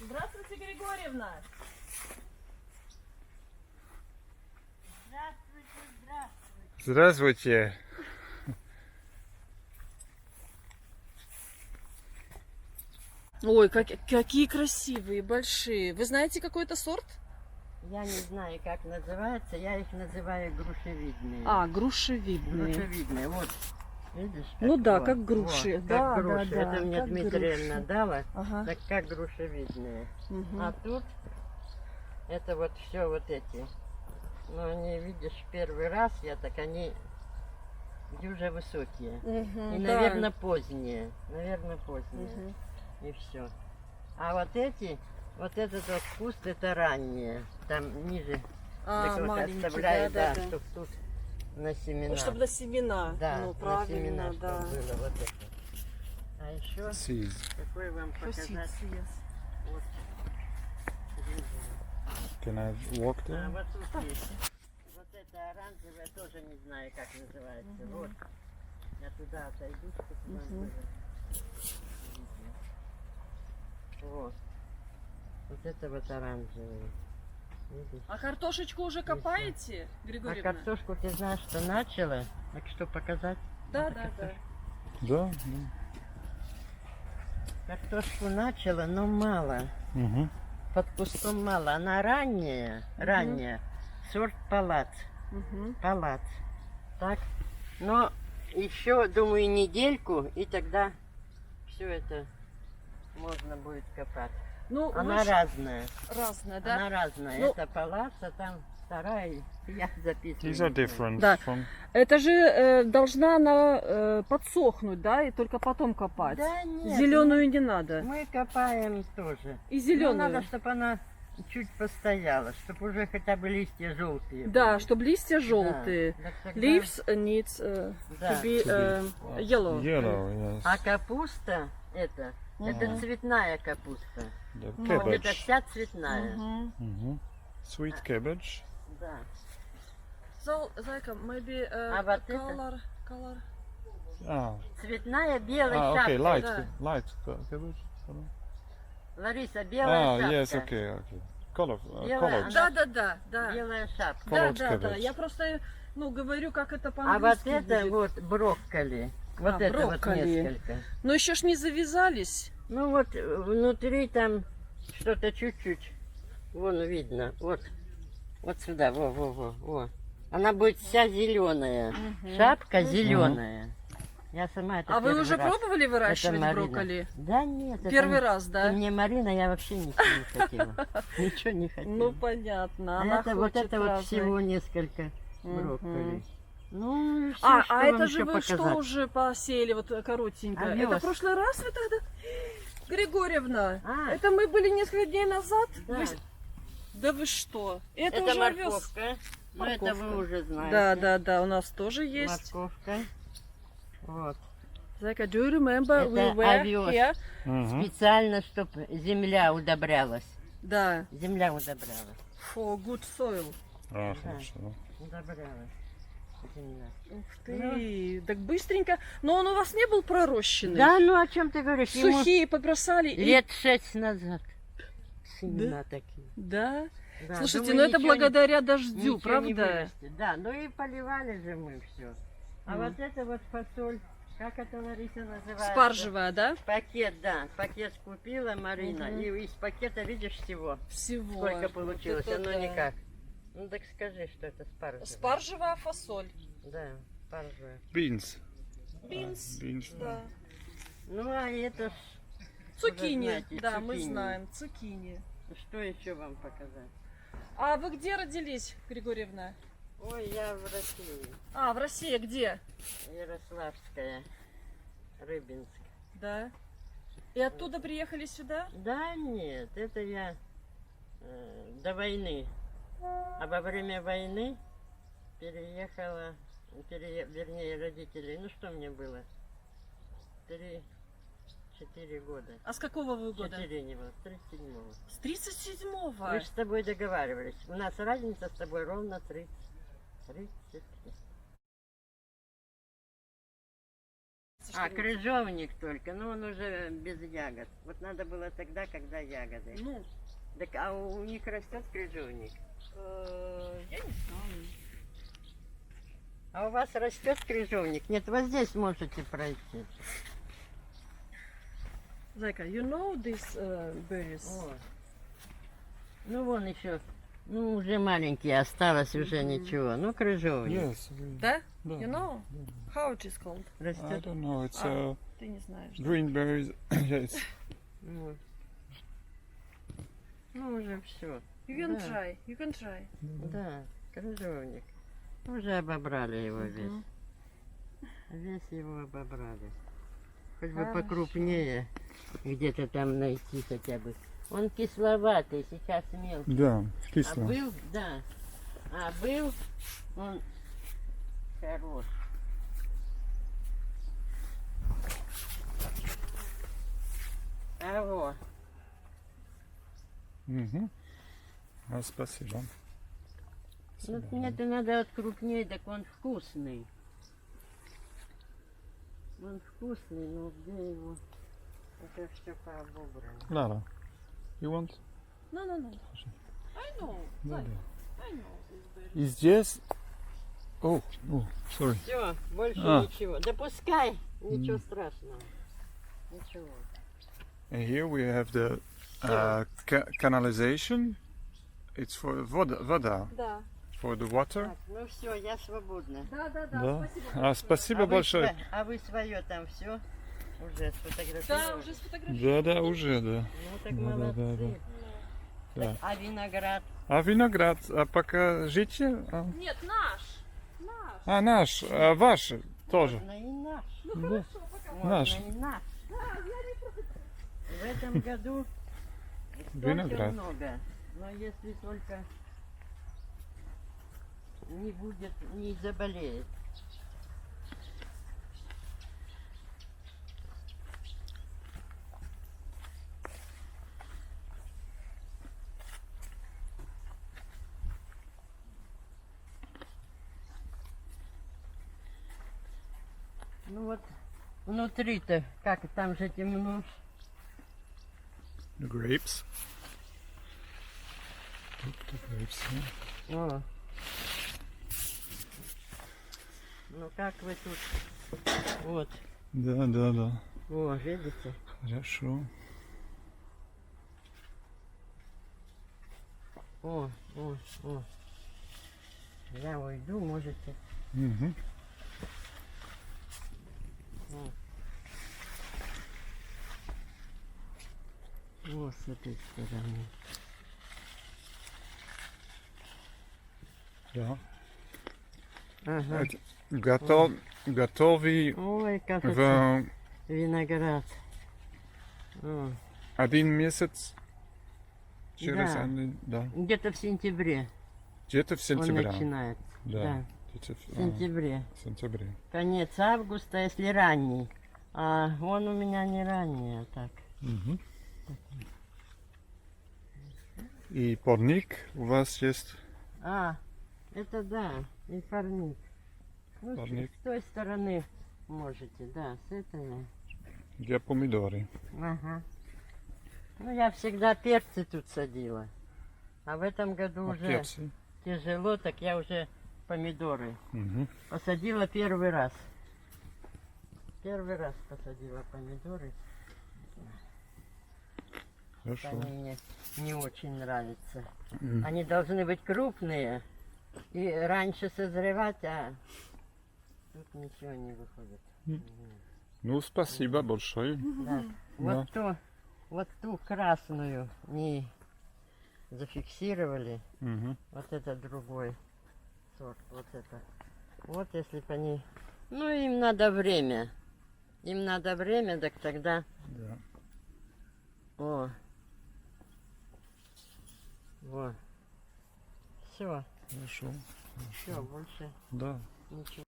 Здравствуйте, Григорьевна. Здравствуйте. Ой, какие красивые, большие. Вы знаете какой-то сорт? Я не знаю, как называется, я их называю грушевидные. А, грушевидные. Грушевидные, вот. Видишь? Ну да, вот, как груши. вот, Да, как груши. да, да, Это мне как Дмитриевна груши. дала, Ага. так как грушевидные. Мгм. А тут это вот все вот эти. Ну, они, видишь, первый раз я так, они уже высокие. Мгм, И, да. наверное, поздние. Наверное, поздние. Мгм. И все. А вот эти, вот этот вот куст, это ранние. Там ниже А, так вот маленькие, оставляю, да, да, да. чтоб тут на семена. Чтобы на семена. Да, Ну, на правильно, семена, да. чтоб было вот это. А еще, Seeds. какой вам показать? Вот. Can I walk А, there? вот тут есть. Вот это оранжевое, тоже не знаю, как называется. Вот. Я туда отойду, чтобы вам было видно. Вот. Вот это вот оранжевое. Видишь? А картошечку уже копаете, А Григорьевна? картошку ты знаешь, что начала? Так что показать? Да, да, да. Да, Картошку начала, но мало. да. Угу. Под кустом мало. Она ранняя, ранняя. Сорт палац. Мгм. Палац. Так. Но еще, думаю, недельку, и тогда все это можно будет копать. Ну, Она разная. разная, да? Она разная. Ну- Это палац, а там вторая. Я записываю. These are different Да. from... Это же должна она подсохнуть, да, и только потом копать. Да нет, Зеленую не надо. мы копаем тоже. И Но зеленую. надо, чтобы она чуть постояла, чтобы уже хотя бы листья желтые Да, были. чтобы листья желтые. Да, так тогда- Leaves needs Да. to be yellow. Yellow, yes. А капуста это цветная капуста. The Вот это cabbage. вся цветная. Мгм. Мгм. Sweet cabbage. Да. So, Зайка, maybe А вот это? color. Ah, Цветная белая ah шапка. okay, light, да. light cabbage. Лариса, белая Ah, шапка. yes, okay, okay. Color, Белая, colored. она- Да, да, да, да. Белая шапка. Да, Colored да, да. cabbage. Я просто, говорю, как это А вот по-английски это будет. вот брокколи. Вот А, это брокколи. вот несколько. Но еще ж не завязались. Ну вот внутри там что-то чуть-чуть. Вон видно. Вот. Вот сюда. Во. Она будет вся зеленая. Шапка зеленая. Я сама это А вы первый уже раз. пробовали Это выращивать Марина. брокколи? Да нет. это Первый не- раз, да? это мне Марина, я вообще ничего не хотела. Ничего не хотела. Ну, понятно. А Она это вот хочет это вот разные. всего несколько брокколи. Ну, всё, А что это вам же еще вы что показать? уже посеяли, вот коротенько? Овес. Это в прошлый раз вы тогда... Григорьевна, А. это мы были несколько дней назад? Да. Да вы что? Это Это уже овес. морковка. Ну, это Морковка. вы уже знаете. Да, да, да, у нас тоже есть. Морковка. Вот. Зайка, do you remember Это we were овес. here? Мгм. Специально, чтобы земля удобрялась. Да. Земля удобрялась. For good soil. Ah, хорошо. Удобрялась. Земля. Ух ты, так быстренько. Но он у вас не был пророщенный? Да, ну о чем ты говоришь? Ему Сухие побросали и... лет 6 назад. Семена такие. Да? Да, Слушайте, думаю, ну это ничего не- благодаря дождю, ничего не правда? вырастет. Да, ну и поливали же мы все. А вот это вот фасоль, как это, Лариса, называется? Спаржевая, да? Пакет, да. Пакет купила Марина. И из пакета видишь всего. Всего. Сколько получилось? Вот это Оно да. никак. Ну так скажи, что это спаржа. Спаржевая фасоль. Да, спаржа. Beans. Бинс. Beans. Да. Ну а это ж... Цукини. знаете, Да, мы цукини. знаем. Цукини. Что еще вам показать? А вы где родились, Григорьевна? Ой, я в России. А, в России где? Ярославская. Рыбинск. Да. И оттуда приехали сюда? Да нет, это я до войны. А во время войны переехала, вернее, родители. Ну что мне было? 4 года. А с какого вы года? 4 не было, с 37-го. С 37-го. Мы же с тобой договаривались. У нас разница с тобой ровно 30. 30. называется? А, что-нибудь? крыжовник только, но он уже без ягод. Вот надо было тогда, когда ягоды. Ну, Так, а у них растет крыжовник? я не знаю. А у вас растет крыжовник? Нет, вот здесь можете пройти. Зайка, you know these berries? О. Ну вон еще, ну уже маленькие, осталось уже ничего. Ну крыжовник. Yes. we- Да? Да. You know? How it is called? I Растет. don't know. It's Ты не знаешь. green berries. yeah, it's Ну. Ну уже все. You can Да. try. You can try. Да, крыжовник. Уже обобрали его весь. Мгм. Весь его обобрали. Хоть бы Хорошо. покрупнее где-то там найти хотя бы. Он кисловатый, сейчас мелкий. да, А кисло. был, да. А был он хорош. А вот. Мгм. А, спасибо. Ну, мне-то надо от крупнее, так он вкусный. Он вкусный, но где его? Это все пообобрано. Lara, you want? No, no, no. I know. Да, Зайка, да. I know these berries. И здесь... Oh, sorry. Все, больше А. ничего. Да пускай, ничего страшного. Ничего. And here we have the canalization. It's for вода, Да. for the water. Так, ну все, я свободна. Да, да, Да. спасибо. А, спасибо большое. А вы свое там все уже Да, сфотографировали? уже сфотографировала. Да, уже, да. Ну так Да, молодцы. да. Так, а виноград? А виноград, а покажите. Нет, наш. Наш. А наш, а ваш тоже. Можно и наш. Да. Можно Наш. и наш. В этом году столько Виноград. много. Но если только не будет, не заболеет. Ну вот внутри-то, как там же темно. The grapes. The grapes, yeah. О. Ну как вы тут? Вот. Да, да, да. О, видите? Хорошо. О. Я уйду, можете. Мгм. Вот с этой стороны. Да. Ага. Это готовый Ой, как это в виноград. О, 1 месяц. Через Да. да. где-то в сентябре Где-то в он сентябре. начинается. Да. Да, Где-то в сентябре. в сентябре. Конец августа, если ранний. А он у меня не ранний, а так. Мгм. И парник у вас есть? А, это да, и парник. Ну, Парник. с той стороны можете, да, с этой. Где помидоры? Ага. Ну, я всегда перцы тут садила. А в этом году А уже перцы? тяжело, так я уже помидоры Мгм. посадила первый раз. Первый раз посадила помидоры. Хорошо. Они мне не очень нравятся. М. Они должны быть крупные и раньше созревать, а тут ничего не выходит. Ну, спасибо большое. Да. Вот ту красную не зафиксировали. Мгм. Вот это другой сорт. Вот это. Вот если бы они... Ну, им надо время. Им надо время, так тогда... Да. О. Вот. Все, Хорошо. все, больше Да. ничего.